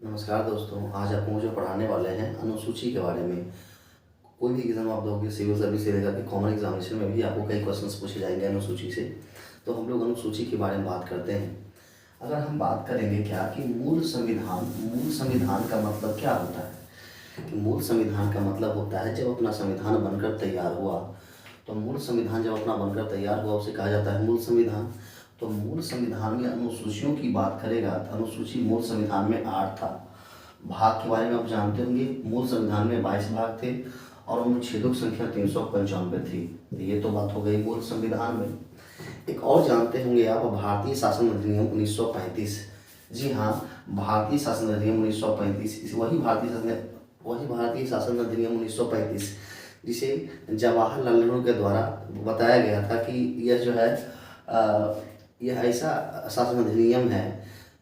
नमस्कार दोस्तों, आज आपको जो पढ़ाने वाले हैं अनुसूची के बारे में। कोई भी एग्ज़ाम आप दोगे, सिविल सर्विस से लेकर के कॉमन एग्जामिनेशन में भी आपको कई क्वेश्चंस पूछे जाएंगे अनुसूची से। तो हम लोग अनुसूची के बारे में बात करते हैं। अगर हम बात करेंगे क्या कि मूल संविधान का मतलब क्या होता है। कि मूल संविधान का मतलब होता है जब अपना संविधान बनकर तैयार हुआ। तो मूल संविधान जब अपना बनकर तैयार हुआ उसे कहा जाता है मूल संविधान। तो मूल संविधान में अनुसूचियों की बात करेगा तो अनुसूची मूल संविधान में 8 था। भाग के बारे में आप जानते होंगे, मूल संविधान में 22 भाग थे और अनुच्छेदों की संख्या 395 थी। तो ये तो बात हो गई मूल संविधान में। एक और जानते होंगे आप, भारतीय शासन अधिनियम 1935। जी हाँ, भारतीय शासन अधिनियम 1935 वही भारतीय शासन अधिनियम 1935 जिसे जवाहरलाल नेहरू के द्वारा बताया गया था कि यह जो है यह ऐसा शासन अधिनियम है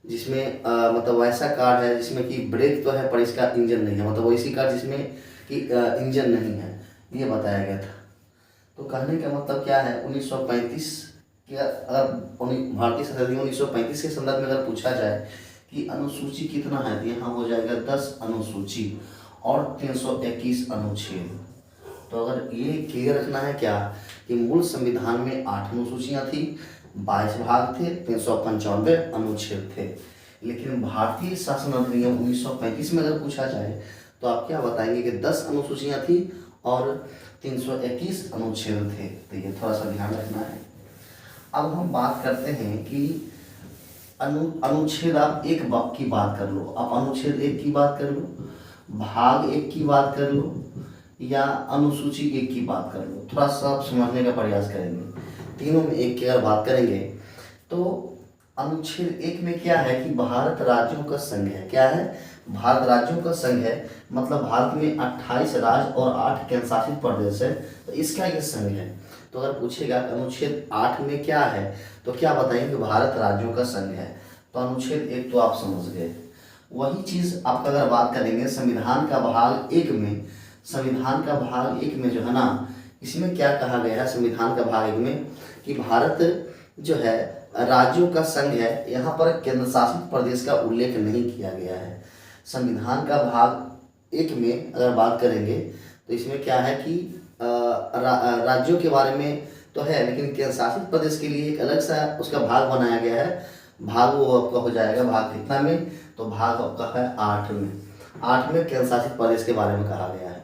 जिसमें मतलब ऐसा कार है जिसमें कि ब्रेक तो है पर इसका इंजन नहीं है, मतलब वैसी कार जिसमें कि इंजन नहीं है, ये बताया गया था। तो कहने का मतलब क्या है, 1935 के अगर भारतीय संविधान अधिनियम 1935 के संदर्भ में अगर पूछा जाए कि अनुसूची कितना है तो यहाँ हो जाएगा 10 अनुसूची और 321 अनुच्छेद। तो अगर ये क्लियर रखना है क्या कि मूल संविधान में 8 अनुसूचियाँ थी, 22 भाग थे, 395 अनुच्छेद थे। लेकिन भारतीय शासन अधिनियम 1935 में अगर पूछा जाए तो आप क्या बताएंगे कि 10 अनुसूचियाँ थी और 321 अनुच्छेद थे। तो ये थोड़ा सा ध्यान रखना है। अब हम बात करते हैं कि अनुच्छेद आप एक की बात कर लो, आप अनुच्छेद 1 की बात कर लो, भाग 1 की बात कर लो या अनुसूची 1 की बात कर लो, थोड़ा सा आप समझने का प्रयास करेंगे। तीनों में एक की अगर बात करेंगे तो अनुच्छेद 1 में क्या है कि भारत राज्यों का संघ है। क्या है? भारत राज्यों का संघ है, मतलब भारत में 28 राज्य और 8 केंद्र शासित प्रदेश है, तो इसका ये संघ है। तो अगर पूछेगा कि अनुच्छेद 8 में क्या है तो क्या बताएंगे कि भारत राज्यों का संघ है। तो अनुच्छेद 1 तो आप समझ गए। वही चीज़ आपका अगर बात करेंगे संविधान का भाग 1 में, संविधान का भाग 1 में जो है ना, इसमें क्या कहा गया है संविधान का भाग 1 में कि भारत जो है राज्यों का संघ है। यहाँ पर केंद्र शासित प्रदेश का उल्लेख नहीं किया गया है। संविधान का भाग 1 में अगर बात करेंगे तो इसमें क्या है कि राज्यों के बारे में तो है, लेकिन केंद्र शासित प्रदेश के लिए एक अलग सा उसका भाग बनाया गया है। भाग वो आपका हो जाएगा भाग कितना में, तो भाग आपका है 8 में। 8 में केंद्र शासित प्रदेश के बारे में कहा गया है।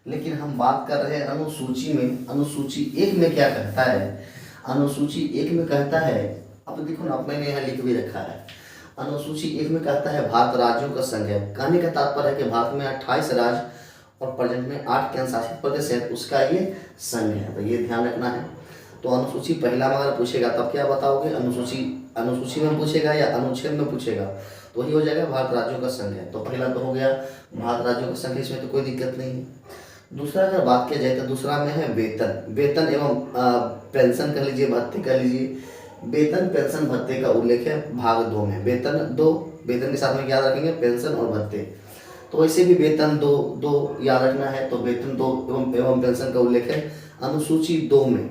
लेकिन हम बात कर रहे हैं अनुसूची में। अनुसूची 1 में क्या कहता है? अनुसूची 1 में कहता है, अब देखो ना, अब मैंने यहाँ लिख भी रखा है। अनुसूची 1 में कहता है भारत राज्यों का संघ है। कहने का तात्पर्य है कि भारत में 28 राज्य और प्रेजेंट में 8 केंद्र शासित प्रदेश है, उसका ये संघ है। तो ये ध्यान रखना है। तो अनुसूची पहला में अगर पूछेगा तब क्या बताओगे? अनुसूची में पूछेगा या अनुच्छेद में पूछेगा तो वही हो जाएगा भारत राज्यों का संघ है। तो पहला तो हो गया भारत राज्यों का संघ, इसमें तो कोई दिक्कत नहीं है। दूसरा अगर बात किया जाए तो दूसरा में है वेतन एवं पेंशन कह लीजिए, भत्ते कह लीजिए। वेतन पेंशन भत्ते का उल्लेख है भाग 2 में। वेतन के साथ में क्या रखेंगे? पेंशन और भत्ते। तो वैसे भी वेतन दो याद रखना है। तो वेतन 2 एवं पेंशन का उल्लेख है अनुसूची 2 में।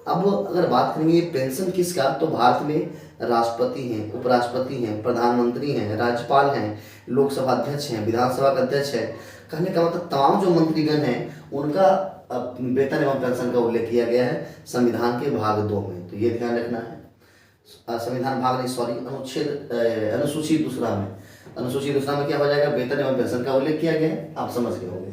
अब अगर बात करेंगे पेंशन किसका, तो भारत में राष्ट्रपति हैं, उपराष्ट्रपति हैं, प्रधानमंत्री हैं, राज्यपाल हैं, लोकसभा अध्यक्ष हैं, विधानसभा का अध्यक्ष है। कहने का मतलब तमाम जो मंत्रीगण हैं उनका वेतन एवं पेंशन का उल्लेख किया गया है संविधान के भाग 2 में। तो ये ध्यान रखना है। संविधान भाग नहीं, सॉरी, अनुसूची दूसरा में क्या हो जाएगा? वेतन एवं पेंशन का उल्लेख किया गया है, आप समझ गए होंगे।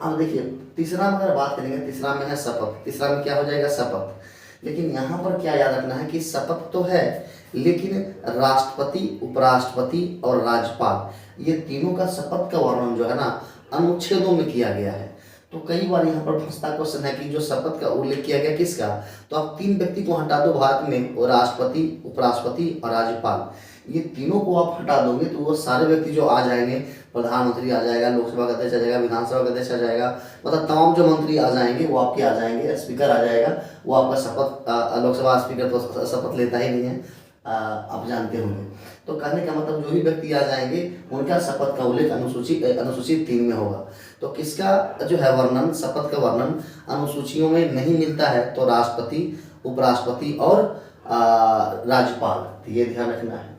अब देखिए तीसरा में अगर बात करेंगे, तीसरा में है शपथ। तीसरा में क्या हो जाएगा? शपथ। लेकिन यहाँ पर क्या याद रखना है कि शपथ तो है, लेकिन राष्ट्रपति, उपराष्ट्रपति और राज्यपाल ये तीनों का शपथ का वर्णन जो है ना अनुच्छेदों में किया गया है। तो कई बार यहाँ पर फंसता क्वेश्चन है कि जो शपथ का उल्लेख किया गया किसका, तो आप 3 व्यक्ति को हटा दो भारत में, वो राष्ट्रपति, उपराष्ट्रपति और राज्यपाल। ये तीनों को आप हटा दोगे तो वो सारे व्यक्ति जो आ जाएंगे, प्रधानमंत्री आ जाएगा, लोकसभा का अध्यक्ष आ जाएगा, विधानसभा का अध्यक्ष आ जाएगा, मतलब तमाम जो मंत्री आ जाएंगे वो आपके आ जाएंगे, स्पीकर आ जाएगा, वो आपका शपथ, लोकसभा स्पीकर तो शपथ लेता ही नहीं है, आप जानते होंगे। तो कहने का मतलब जो भी व्यक्ति आ जाएंगे उनका शपथ का उल्लेख अनुसूची 3 में होगा। तो किसका जो है वर्णन, शपथ का वर्णन अनुसूचियों में नहीं मिलता है, तो राष्ट्रपति, उपराष्ट्रपति और राज्यपाल। तो ये ध्यान रखना है।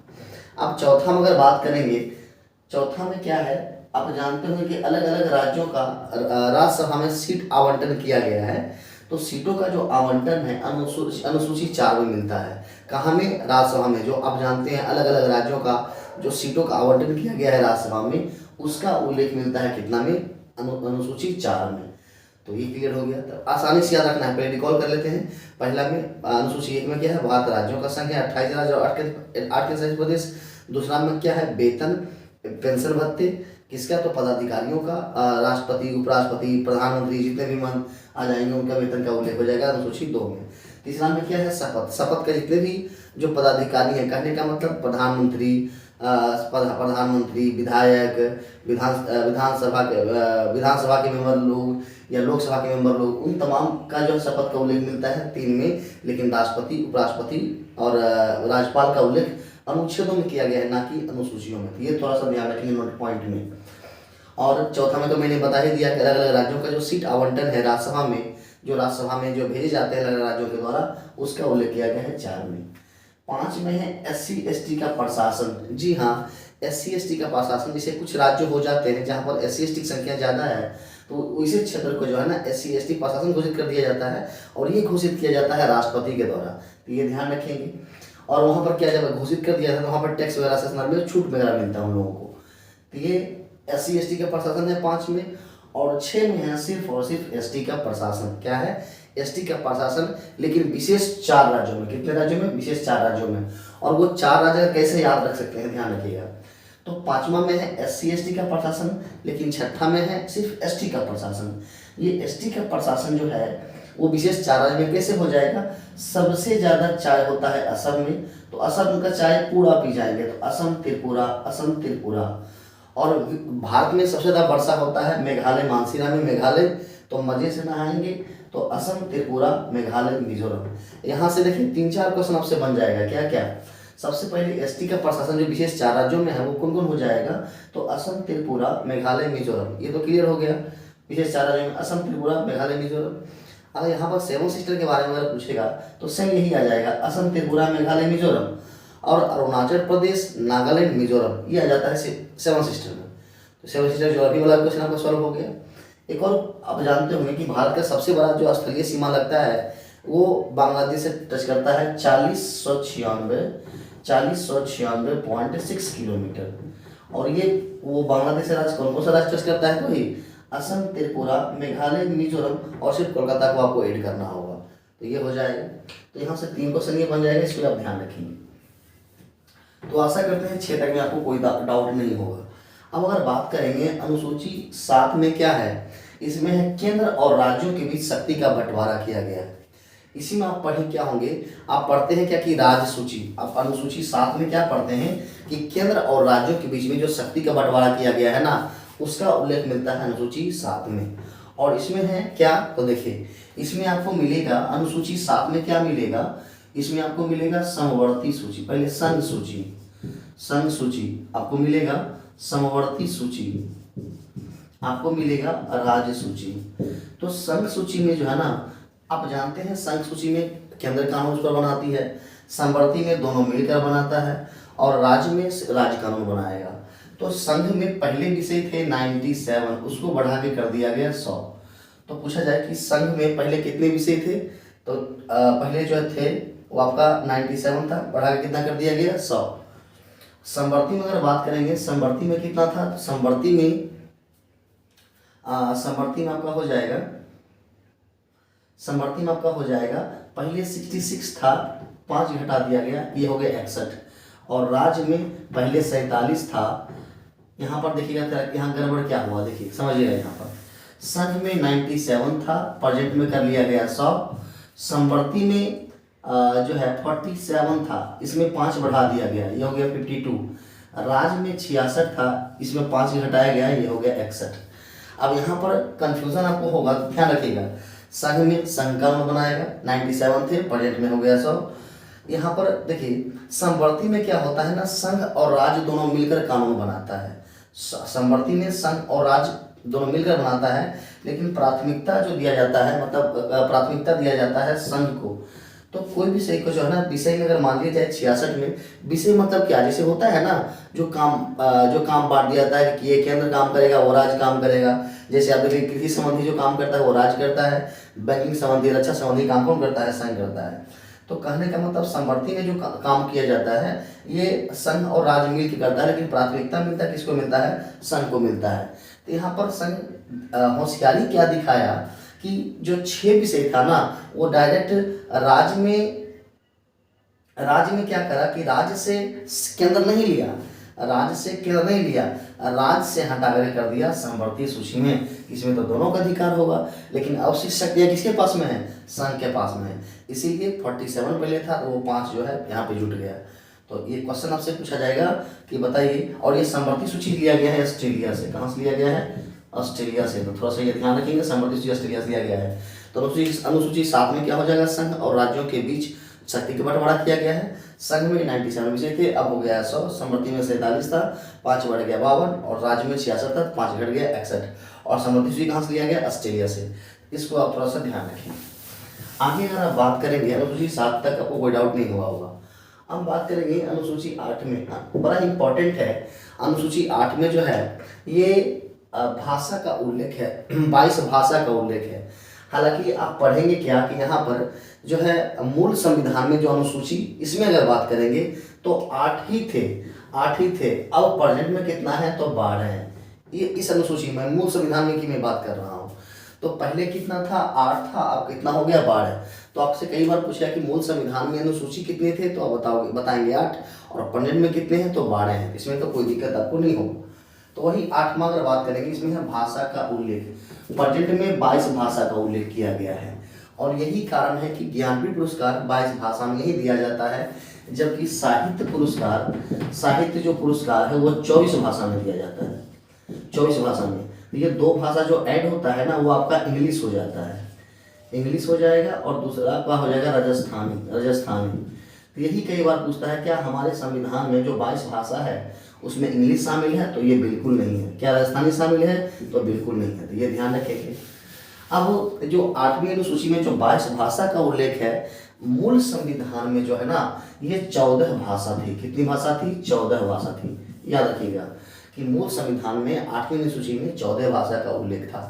अब चौथा में अगर बात करेंगे चौथा में क्या है, आप जानते होंगे कि अलग अलग राज्यों का राज्यसभा में सीट आवंटन किया गया है। तो सीटों का जो आवंटन है अनुसूची 4 में मिलता है। कहाँ में? राज्यसभा में। जो आप जानते हैं अलग अलग राज्यों का जो सीटों का आवंटन किया गया है राज्यसभा में, उसका उल्लेख मिलता है कितना में? अनुसूची 4 में। तो ये क्लियर हो गया। तो आसानी से याद रखना है, पहले रिकॉल कर लेते हैं। पहला में अनुसूची 1 में क्या है? भारत राज्यों का संख्या 28 राज्य और 8 केंद्र प्रदेश। दूसरा में क्या है? वेतन पेंशन भत्ते किसका? तो पदाधिकारियों का, राष्ट्रपति, उपराष्ट्रपति, प्रधानमंत्री, जितने भी मन आ जाएंगे उनका वेतन का उल्लेख हो जाएगा अनुसूची 2 में। तीसरा में क्या है? शपथ। शपथ का जितने भी जो पदाधिकारी हैं, कहने का मतलब प्रधानमंत्री, प्रधानमंत्री, विधायक, विधानसभा के मेंबर लोग या लोकसभा के मेंबर लोग, उन तमाम का जो शपथ का उल्लेख मिलता है 3 में। लेकिन राष्ट्रपति, उपराष्ट्रपति और राज्यपाल का उल्लेख अनुच्छेदों में किया गया है, ना कि अनुसूचियों में। तो ये थोड़ा सा ध्यान रखेंगे नोट पॉइंट में। और चौथा में तो मैंने बता ही दिया कि अलग अलग राज्यों का जो सीट आवंटन है राज्यसभा में, जो राज्यसभा में जो भेजे जाते हैं अलग अलग राज्यों के द्वारा, उसका उल्लेख किया गया है 4 में। 5 में है SC/ST का प्रशासन। जी हाँ, SC/ST का प्रशासन, जैसे कुछ राज्य हो जाते हैं जहाँ पर SC/ST की संख्या ज़्यादा है, तो इसी क्षेत्र को जो है ना SC/ST प्रशासन घोषित कर दिया जाता है, और ये घोषित किया जाता है राष्ट्रपति के द्वारा। तो ये ध्यान रखेंगे। और वहाँ पर क्या, जब घोषित कर दिया जाता है तो वहाँ पर टैक्स वगैरह से संदर्भ में छूट वगैरह मिलता है उन लोगों को। तो ये SC/ST का प्रशासन है 5 में। और 6 में है सिर्फ और सिर्फ ST का प्रशासन। क्या है? ST का प्रशासन, लेकिन विशेष 4 राज्यों में। कितने राज्यों में? विशेष 4 राज्यों में। और वो 4 राज्य कैसे याद रख सकते हैं, ध्यान रखिएगा। तो 5वां में है SC/ST का प्रशासन, लेकिन 6ठा में है सिर्फ ST का प्रशासन। ये ST का प्रशासन जो है वो विशेष 4 राज्य में कैसे हो जाएगा? सबसे ज़्यादा चाय होता है असम में, तो असम का चाय पूरा पी जाएंगे, तो असम त्रिपुरा, असम त्रिपुरा। और भारत में सबसे ज़्यादा वर्षा होता है मेघालय, मानसीरा में मेघालय, तो मज़े से नहाएंगे। तो असम, त्रिपुरा, मेघालय, मिजोरम। यहाँ से देखिए 3-4 क्वेश्चन आपसे बन जाएगा। क्या क्या? सबसे पहले ST का प्रशासन जो विशेष 4 राज्यों में है वो कौन कौन हो जाएगा? तो असम, त्रिपुरा, मेघालय, मिजोरम। ये तो क्लियर हो गया। विशेष 4 राज्यों में असम, त्रिपुरा, मेघालय, मिजोरम। अगर यहाँ पर 7 सिस्टर के बारे में अगर पूछेगा तो सेम यही आ जाएगा, असम, त्रिपुरा, मेघालय, मिजोरम। और अरुणाचल प्रदेश, नागालैंड, मिजोरम, ये आ जाता है 7 सिस्टर में। तो 7 सिस्टर ज्योग्राफी वाला क्वेश्चन आपका सॉल्व हो गया। एक और आप जानते होंगे कि भारत का सबसे बड़ा जो स्थलीय सीमा लगता है वो बांग्लादेश से टच करता है 4096.6 किलोमीटर। और ये वो बांग्लादेश राज्य कौन सा राज्य टच करता है? तो ही असम, त्रिपुरा, मेघालय, मिजोरम, और सिर्फ कोलकाता को आपको ऐड करना होगा। तो ये हो जाएगा। तो यहाँ से 3 क्वेश्चन ये बन जाएगा, इसको आप ध्यान रखेंगे। तो आशा करते हैं 6 तक में आपको कोई डाउट नहीं होगा। अब अगर बात करेंगे अनुसूची 7 में क्या है, इसमें है केंद्र और राज्यों के बीच शक्ति का बंटवारा किया गया है। इसी में आप पढ़े क्या होंगे, आप पढ़ते हैं क्या कि राज्य सूची। आप अनुसूची 7 में क्या पढ़ते हैं कि केंद्र और राज्यों के बीच में जो शक्ति का बंटवारा किया गया है ना, उसका उल्लेख मिलता है अनुसूची 7 में। और इसमें है क्या, तो देखिए इसमें आपको मिलेगा अनुसूची 7 में क्या मिलेगा, इसमें आपको मिलेगा समवर्ती सूची। पहले संघ सूची, संघ सूची आपको मिलेगा, समवर्ती सूची आपको मिलेगा, राज्य सूची। तो संघ सूची में जो है ना, आप जानते हैं संघ सूची में केंद्र कानून पर बनाती है, समवर्ती में दोनों मिलकर बनाता है, और राज्य में राज्य कानून बनाएगा। तो संघ में पहले विषय थे 97, उसको बढ़ा के कर दिया गया 100। तो पूछा जाए कि संघ में पहले कितने विषय थे, तो पहले जो थे वो आपका 97 था, बढ़ा के कितना कर दिया गया 100। समवर्ती में अगर बात करेंगे, समवर्ती में कितना था, तो समवर्ती में आपका हो जाएगा, समवर्ती में आपका हो जाएगा, पहले 66 था, 5 घटा दिया गया, ये हो गया 61। और राज्य में पहले 47 था, यहाँ पर देखिएगा यहाँ गड़बड़ क्या हुआ, देखिए समझिएगा। यहाँ पर संघ में 97 था, प्रेजेंट में कर लिया गया 100। समवर्ती में जो है 47 था, इसमें 5 बढ़ा दिया गया, ये हो गया 52। राज्य में 66 था, इसमें 5 घटाया गया, ये हो गया 61। अब यहाँ पर कंफ्यूजन आपको होगा, तो ध्यान रखिएगा। संघ में संघ कानून बनाएगा, 97 थे, प्रेजेंट में हो गया 100। यहाँ पर देखिए समवर्ती में क्या होता है ना, संघ और राज्य दोनों मिलकर कानून बनाता है। समवर्ती में संघ और राज्य दोनों मिलकर बनाता है, लेकिन प्राथमिकता जो दिया जाता है, मतलब प्राथमिकता दिया जाता है संघ को। तो कोई भी विषय को जो है ना, विषय में अगर मान लिया जाए 66 में, विषय मतलब क्या, जैसे होता है ना जो काम बांट दिया जाता है कि ये केंद्र काम करेगा वो राज्य काम करेगा। जैसे आप देखिए कृषि संबंधी जो काम करता है वो राज्य करता है, बैंकिंग संबंधी रक्षा संबंधी काम कौन करता है, संघ करता है। तो कहने का मतलब समवर्ती में जो काम किया जाता है ये संघ और राज्य मिल के करता है, लेकिन प्राथमिकता मिलता है किसको मिलता है, संघ को मिलता है। तो यहाँ पर संघ होशियारी क्या दिखाया कि जो 6 विषय था ना वो डायरेक्ट राज्य में क्या करा कि राज्य से केंद्र नहीं लिया, राज्य से हटा कर दिया समवर्ती सूची में। इसमें तो दोनों का अधिकार होगा, लेकिन अवशिष्ट शक्तियाँ किसके पास में है, संघ के पास में है। इसीलिए 47 पहले था तो वो 5 जो है यहाँ पे जुट गया। तो ये क्वेश्चन आपसे पूछा जाएगा कि बताइए, और ये समवर्ती सूची लिया गया है ऑस्ट्रेलिया से। कहाँ से लिया गया है, ऑस्ट्रेलिया से। तो थोड़ा सा ये ध्यान रखेंगे, समवर्ती सूची ऑस्ट्रेलिया से लिया गया है। तो अनुसूची 7 में क्या हो जाएगा, संघ और राज्यों के बीच शक्ति का बंटवारा किया गया है। संघ में 97 विषय थे, अब हो गया 100, समवर्ती में 47 था, 5 बढ़ गया 52, और राज्य में 66 था, 5 घट गया 61। और समवर्ती सूची कहाँ से लिया गया, ऑस्ट्रेलिया से। इसको आप थोड़ा सा ध्यान रखें। आगे अगर आप बात करेंगे अनुसूची 7 तक आपको कोई डाउट नहीं होगा। हम बात करेंगे अनुसूची 8 में, बड़ा इंपॉर्टेंट है। अनुसूची 8 में जो है ये भाषा का उल्लेख है, 22 भाषा का उल्लेख है। हालांकि आप पढ़ेंगे क्या कि यहाँ पर जो है मूल संविधान में जो अनुसूची, इसमें अगर बात करेंगे तो 8 ही थे। अब प्रेजेंट में कितना है, तो 12 है। ये इस अनुसूची में मूल संविधान में की मैं बात कर रहा हूँ। तो पहले कितना था, 8 था, अब कितना हो गया, 12। तो आपसे कई बार पूछा कि मूल संविधान में अनुसूची कितने थे, तो आप बताएंगे 8, और प्रेजेंट में कितने हैं, तो 12 हैं। इसमें तो कोई दिक्कत आपको नहीं होगी। तो वही 8 में अगर बात करेंगे, इसमें है भाषा का उल्लेख। प्रेजेंट में 22 भाषा का उल्लेख किया गया है, और यही कारण है कि ज्ञानपीठ पुरस्कार 22 भाषा में ही दिया जाता है, जबकि साहित्य जो पुरस्कार है वो 24 भाषा में दिया जाता है, 24 भाषा में। ये 2 भाषा जो ऐड होता है ना वो आपका इंग्लिश हो जाता है, इंग्लिश हो जाएगा, और दूसरा आपका हो जाएगा राजस्थानी। तो यही कई बार पूछता है क्या हमारे संविधान में जो 22 भाषा है उसमें इंग्लिश शामिल है, तो ये बिल्कुल नहीं है। क्या राजस्थानी शामिल है, तो बिल्कुल नहीं है। तो ये ध्यान रखेंगे। अब जो 8वीं अनुसूची में जो 22 भाषा का उल्लेख है, मूल संविधान में जो है ना ये 14 भाषा थी। कितनी भाषा थी, 14 भाषा थी। याद रखिएगा कि मूल संविधान में 8वीं अनुसूची में 14 भाषा का उल्लेख था।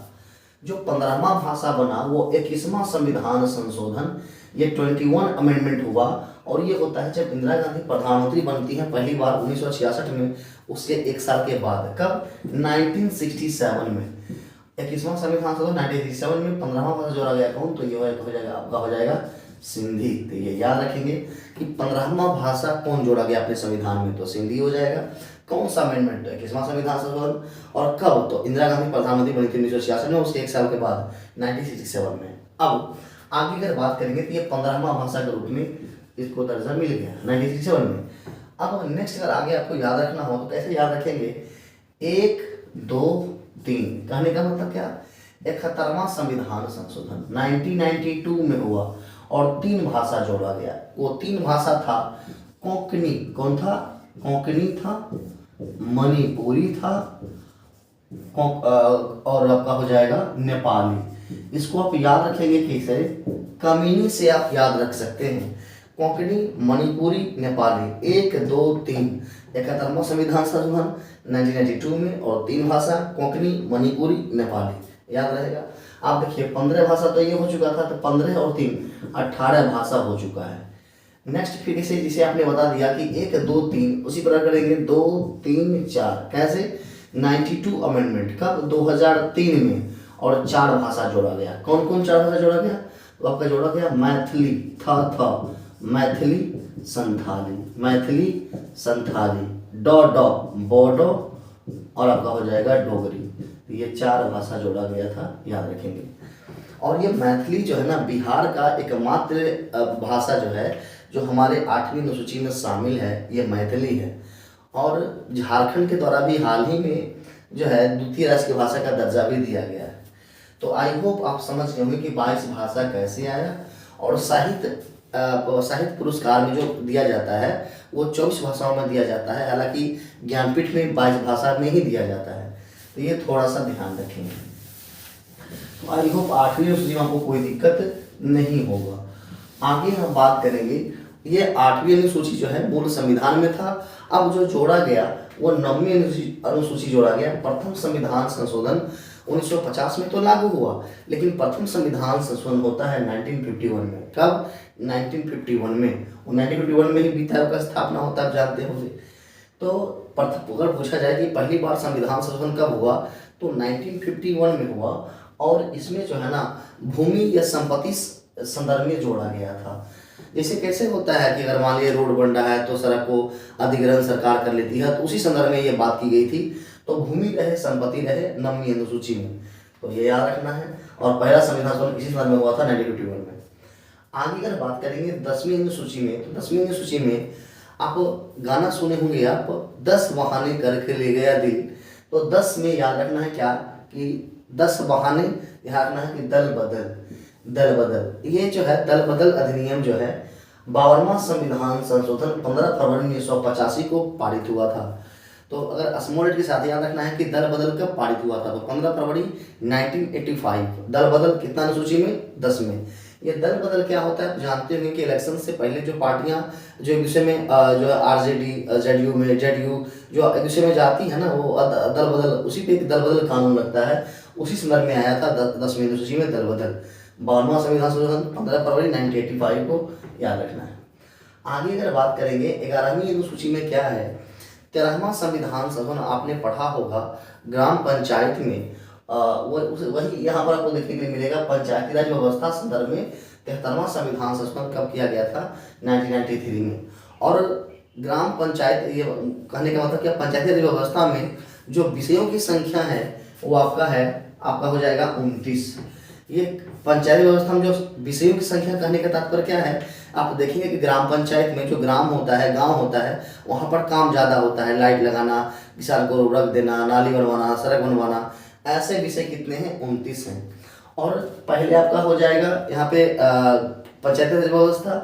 जो 15वां भाषा बना वो 21वां संविधान संशोधन, ये 21 अमेंडमेंट हुआ, और ये होता है जब इंदिरा गांधी प्रधानमंत्री बनती हैं पहली बार 1966 में, उसके 1 साल के बाद। कब, 1967 में। 21वां संविधान संशोधन 1967 में 15वां भाषा जोड़ा गया कौन, तो ये हो जाएगा आपका हो जाएगा सिंधी। तो ये याद रखेंगे कि 15वां भाषा कौन जोड़ा गया अपने संविधान में, तो सिंधी हो जाएगा। कौन सा अमेंडमेंट, तो 21वां संविधान संशोधन, और कब, तो इंदिरा गांधी प्रधानमंत्री बनी थी 1966 में, उसके 1 साल के बाद 1967 में। अब आगे अगर बात करेंगे तो ये 15वां भाषा के रूप में इसको दर्जा मिल गया 1967 में। अब नेक्स्ट अगर आगे आपको याद रखना हो तो कैसे याद रखेंगे, 1, 2, 3 कहने का मतलब क्या, 71वां संविधान संशोधन 1992 में हुआ, और 3 भाषा जोड़ा गया। वो 3 भाषा था कोंकणी, कौन था, कोंकणी था, मणिपुरी था, और आपका हो जाएगा नेपाली। इसको आप याद रखेंगे कैसे, कमीनी से आप याद रख सकते हैं। कोंकणी, मणिपुरी, नेपाली, 1, 2, 3 71वां संविधान संशोधन 1992 में, और 3 भाषा कोंकणी, मणिपुरी, नेपाली, याद रहेगा। आप देखिए 15 भाषा तो ये हो चुका था, तो 15 और 3 18 भाषा हो चुका है। नेक्स्ट फिर इसे जिसे आपने बता दिया कि 1, 2, 3 उसी प्रकार करेंगे 2, 3, 4 कैसे, 92 अमेंडमेंट कब, 2003 में, और 4 भाषा जोड़ा गया। कौन कौन 4 भाषा जोड़ा गया, तो आपका जोड़ा गया मैथिली, मैथिली, संथाली, डो बोडो, और आपका हो जाएगा डोगरी। तो ये 4 भाषा जोड़ा गया था, याद रखेंगे। और ये मैथिली जो है ना बिहार का एकमात्र भाषा जो है जो हमारे 8वीं अनुसूची में शामिल है, ये मैथिली है। और झारखंड के द्वारा भी हाल ही में जो है द्वितीय राष्ट्रीय भाषा का दर्जा भी दिया गया है। तो आई होप आप समझ गए होंगे कि 22 भाषा कैसे आया, और साहित्य पुरस्कार में जो दिया जाता है वो 24 भाषाओं में दिया जाता है। हालांकि ज्ञानपीठ में 22 भाषा में ही दिया जाता है। तो ये थोड़ा सा ध्यान रखेंगे। तो आई होप 8वीं अनुसूची में आपको कोई दिक्कत नहीं होगा। आगे हम बात करेंगे, ये 8वीं अनुसूची जो है मूल संविधान में था, अब जो जोड़ा गया वो 9वीं अनुसूची जोड़ा गया। प्रथम संविधान संशोधन 1950 में तो लागू हुआ, लेकिन प्रथम संविधान संशोधन होता है 1951 में। कब? 1951 में। और 1951 में ही वित्त आयोग का स्थापना होता है, आप जानते होंगे। तो प्रथम अगर पूछा जाए कि पहली बार संविधान संशोधन कब हुआ, तो 1951 में हुआ। और इसमें जो है ना भूमि या संपत्ति संदर्भ में जोड़ा गया था। जैसे कैसे होता है कि अगर मान लीजिए रोड बन रहा है तो सड़क को अधिग्रहण सरकार कर लेती है, तो उसी संदर्भ में ये बात की गई थी। तो भूमि रहे संपत्ति रहे 9वीं अनुसूची में, तो ये याद रखना है। और पहला संविधान संशोधन इसी संदर्भ में हुआ था 1951 में। आगे अगर बात करेंगे 10वीं अनुसूची में, तो 10वीं अनुसूची में आप गाना सुने होंगे आप, 10 बहाने करके ले गया दिल। तो 10 में याद रखना है क्या कि 10 बहाने, याद रखना है कि दल बदल, दल बदल। ये जो है दल बदल अधिनियम जो है 52वां संविधान संशोधन 15 फरवरी 1985 को पारित हुआ था। तो अगर स्मॉल के साथ याद रखना है कि दल बदल कब पारित हुआ था, तो 15 फरवरी 1985। दल बदल कितना अनुसूची में? 10 में। ये दल बदल क्या होता है, आप जानते होंगे कि इलेक्शन से पहले जो पार्टियां जो एक दूसरे में जो आरजेडी जेडीयू में जेडीयू जो एक दूसरे में जाती है ना, वो दल बदल, उसी पे एक दल बदल कानून लगता है, उसी संदर्भ में आया था 10वीं अनुसूची में दल बदल। 52वां संविधान संशोधन 15 फरवरी 1985 को याद रखना है। आगे अगर बात करेंगे 11वीं अनुसूची में क्या है, 13वां संविधान संशोधन आपने पढ़ा होगा ग्राम पंचायत में। वही यहाँ पर आपको देखने के लिए मिलेगा, पंचायती राज व्यवस्था संदर्भ में 73वां संविधान संशोधन कब किया गया था? 1993 में। और ग्राम पंचायत, ये कहने का मतलब क्या, पंचायती राज व्यवस्था में जो विषयों की संख्या है वो आपका हो जाएगा 29। ये पंचायती व्यवस्था में जो विषयों की संख्या, कहने का तात्पर्य क्या है, आप देखेंगे कि ग्राम पंचायत में जो ग्राम होता है, गांव होता है, वहाँ पर काम ज़्यादा होता है, लाइट लगाना, किसान को रख देना, नाली बनवाना, सड़क बनवाना, ऐसे विषय कितने हैं? 29 हैं। और पहले आपका हो जाएगा यहाँ पे पंचायती राज व्यवस्था।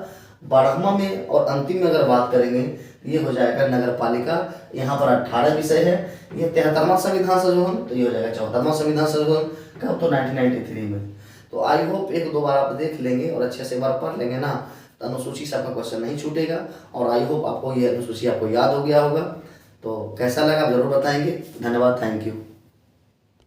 12वां में और अंतिम में अगर बात करेंगे, ये हो जाएगा नगर पालिका, यहाँ पर 18 विषय है। ये 73वां संविधान संशोधन, तो ये हो जाएगा 74वां संविधान संशोधन, कब? तो 1993 में। तो आई होप एक दो बार आप देख लेंगे और अच्छे से बार पढ़ लेंगे ना, तो अनुसूची से आपका क्वेश्चन नहीं छूटेगा। और आई होप आपको ये अनुसूची आपको याद हो गया होगा। तो कैसा लगा आप जरूर बताएंगे। धन्यवाद, थैंक यू।